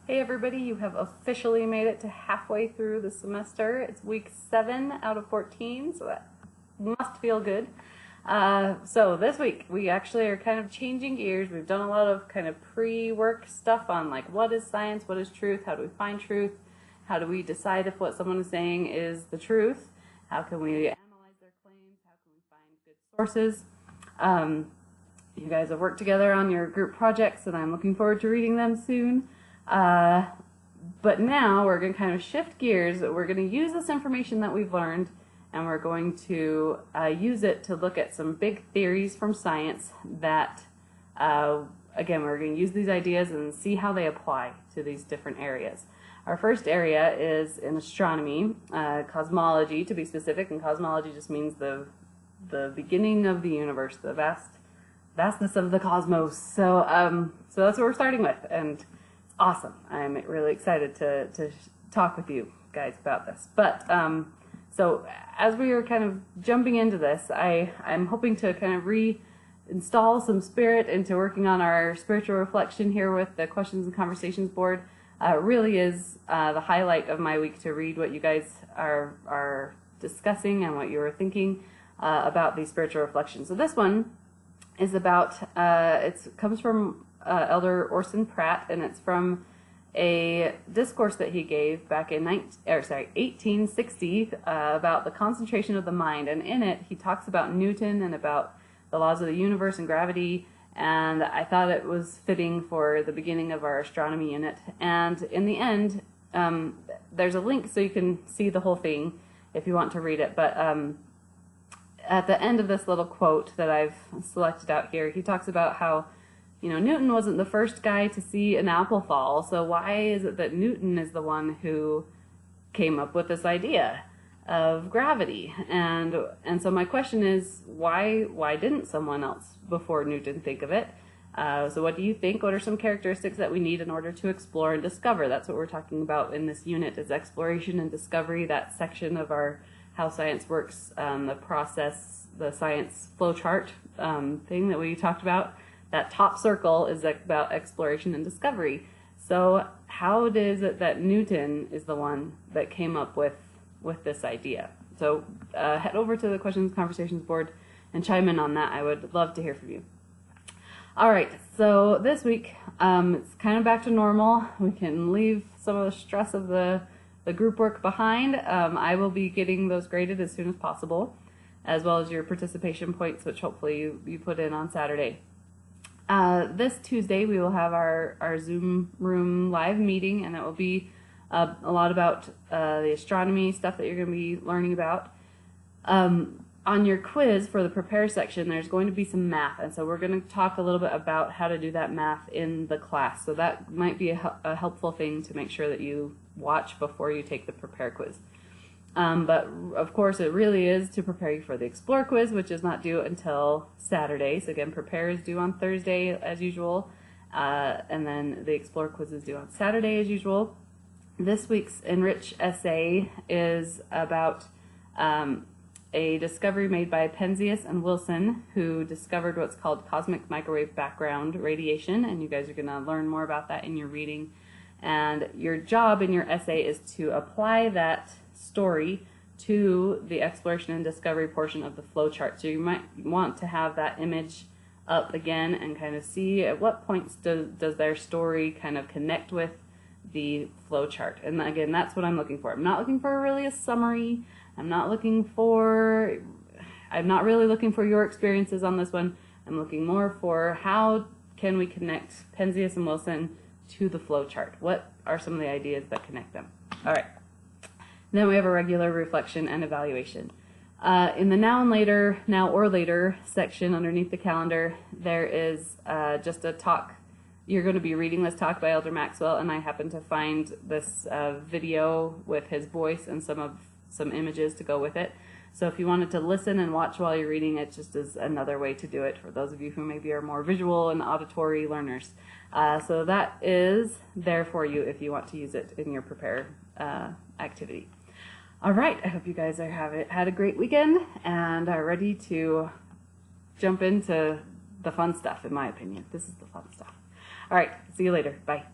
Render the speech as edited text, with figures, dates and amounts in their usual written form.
Hey everybody, you have officially made it to halfway through the semester. It's week 7 out of 14, so that must feel good. So this week we actually are kind of changing gears. We've done a lot of kind of pre-work stuff on like what is science, what is truth, how do we find truth, how do we decide if what someone is saying is the truth, how can we analyze their claims, how can we find good sources. You guys have worked together on your group projects and I'm looking forward to reading them soon. But now we're going to kind of shift gears. We're going to use this information that we've learned and we're going to use it to look at some big theories from science that, again, we're going to use these ideas and see how they apply to these different areas. Our first area is in astronomy, cosmology to be specific, and cosmology just means the beginning of the universe, the vastness of the cosmos. So that's what we're starting with, and awesome. I'm really excited to talk with you guys about this. But so as we are kind of jumping into this, I'm hoping to kind of reinstall some spirit into working on our spiritual reflection here with the questions and conversations board. It really is the highlight of my week to read what you guys are discussing and what you were thinking about these spiritual reflections. So this one is about, it comes from Elder Orson Pratt, and it's from a discourse that he gave back in 1860 about the concentration of the mind. And in it, he talks about Newton and about the laws of the universe and gravity. And I thought it was fitting for the beginning of our astronomy unit. And in the end, there's a link so you can see the whole thing if you want to read it. But at the end of this little quote that I've selected out here, he talks about how Newton wasn't the first guy to see an apple fall, so why is it that Newton is the one who came up with this idea of gravity? And so my question is, why didn't someone else before Newton think of it? So what do you think? What are some characteristics that we need in order to explore and discover? That's what we're talking about in this unit, is exploration and discovery, that section of our how science works, the process, the science flowchart thing that we talked about. That top circle is about exploration and discovery. So how is it that Newton is the one that came up with this idea? So head over to the questions and conversations board and chime in on that. I would love to hear from you. All right, so this week it's kind of back to normal. We can leave some of the stress of the group work behind. I will be getting those graded as soon as possible, as well as your participation points, which hopefully you put in on Saturday. This Tuesday we will have our Zoom room live meeting, and it will be a lot about the astronomy stuff that you're going to be learning about. On your quiz for the prepare section, there's going to be some math, and so we're going to talk a little bit about how to do that math in the class. So that might be a helpful thing to make sure that you watch before you take the prepare quiz. But of course it really is to prepare you for the Explore quiz, which is not due until Saturday. So again, prepare is due on Thursday as usual, and then the Explore quiz is due on Saturday as usual. This week's Enrich essay is about a discovery made by Penzias and Wilson, who discovered what's called cosmic microwave background radiation, and you guys are going to learn more about that in your reading. And your job in your essay is to apply that story to the exploration and discovery portion of the flowchart. So you might want to have that image up again and kind of see at what points does their story kind of connect with the flowchart. And again, that's what I'm looking for. I'm not looking for really a summary. I'm not really looking for your experiences on this one. I'm looking more for how can we connect Penzias and Wilson to the flowchart. What are some of the ideas that connect them? All right. Then we have a regular reflection and evaluation. In the now or later section underneath the calendar, there is just a talk. You're going to be reading this talk by Elder Maxwell, and I happen to find this video with his voice and some images to go with it. So if you wanted to listen and watch while you're reading, it just is another way to do it for those of you who maybe are more visual and auditory learners. So that is there for you if you want to use it in your prepare activity. All right, I hope you guys had a great weekend and are ready to jump into the fun stuff, in my opinion. This is the fun stuff. All right, see you later. Bye.